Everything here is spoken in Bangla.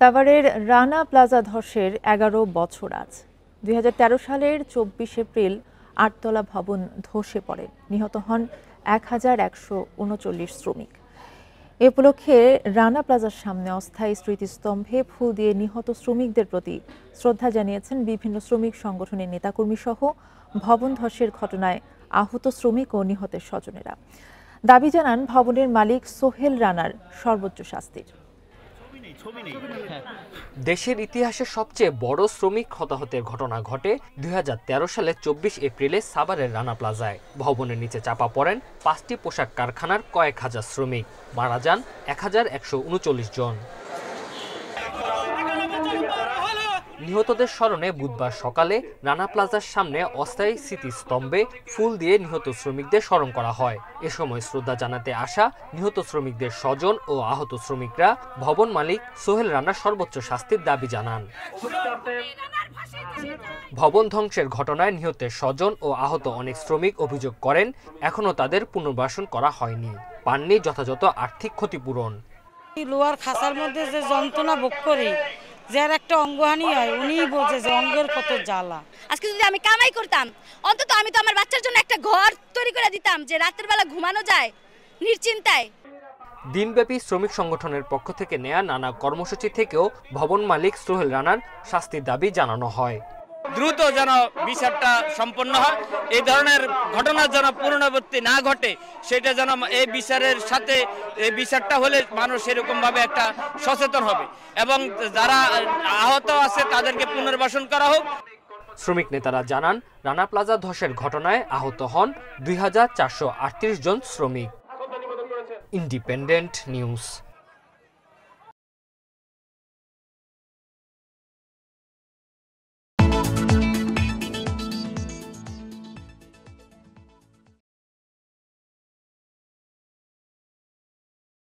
সাভারের রানা প্লাজা ধসের ১১ বছর আজ। ২০১৩ সালের ২৪ এপ্রিল ৮তলা ভবন ধসে পড়ে, নিহত হন ১,১৩৯ শ্রমিক। এ উপলক্ষে রানা প্লাজার সামনে অস্থায়ী স্মৃতিস্তম্ভে ফুল দিয়ে নিহত শ্রমিকদের প্রতি শ্রদ্ধা জানিয়েছেন বিভিন্ন শ্রমিক সংগঠনের নেতাকর্মী সহ ভবন ধসের ঘটনায় আহত শ্রমিক ও নিহতের স্বজনেরা। দাবি জানান ভবনের মালিক সোহেল রানার সর্বোচ্চ শাস্তির। দেশের ইতিহাসে সবচেয়ে বড় শ্রমিক হতাহতের ঘটনা ঘটে ২০১৩ সালের ২৪ এপ্রিলে সাভারের রানা প্লাজায়। ভবনের নিচে চাপা পড়েন ৫টি পোশাক কারখানার কয়েক হাজার শ্রমিক, মারা যান ১,১৩৯ জন। নিহতদের স্মরণে বুধবার সকালে রানা প্লাজার সামনে অস্থায়ী স্মৃতিস্তম্ভে ফুল দিয়ে নিহত শ্রমিকদের স্মরণ করা হয়। এ সময় শ্রদ্ধা জানাতে আসা নিহত শ্রমিকদের স্বজন ও আহত শ্রমিকরা ভবন মালিক সোহেল রানার সর্বোচ্চ শাস্তির দাবি জানান। ভবন ধ্বংসের ঘটনায় নিহতের স্বজন ও আহত অনেক শ্রমিক অভিযোগ করেন, এখনও তাদের পুনর্বাসন করা হয়নি, পাননি যথাযথ আর্থিক ক্ষতিপূরণ। লোহার খাঁচার মধ্যে যে যন্ত্রণা ভোগ করি, যার একটা অঙ্গহানি হয়, উনিই বোঝে যে অঙ্গের কত জ্বালা। আজকে যদি আমি কামাই করতাম, অন্তত আমি তো আমার বাচ্চার জন্য একটা ঘর তৈরি করে দিতাম, যে রাতের বেলা ঘুমানো যায় নিশ্চিন্তায়। দিনব্যাপী শ্রমিক সংগঠনের পক্ষ থেকে নেয়া নানা কর্মসূচি থেকেও ভবন মালিক সোহেল রানার শাস্তির দাবি জানানো হয়। দ্রুত যেন বিচারটা সম্পন্ন হয়, এই ধরনের ঘটনা যেন পুনরাবৃত্তি না ঘটে, সেটা যেন এই বিচারের সাথে এই বিচারটা হলে মানুষ এরকম ভাবে একটা সচেতন হবে এবং যারা আহত আছে তাদেরকে পুনর্বাসন করা হোক। শ্রমিক নেতারা জানান, রানা প্লাজা ধসের ঘটনায় আহত হন ২,৪৩৮ জন শ্রমিক। Independent news.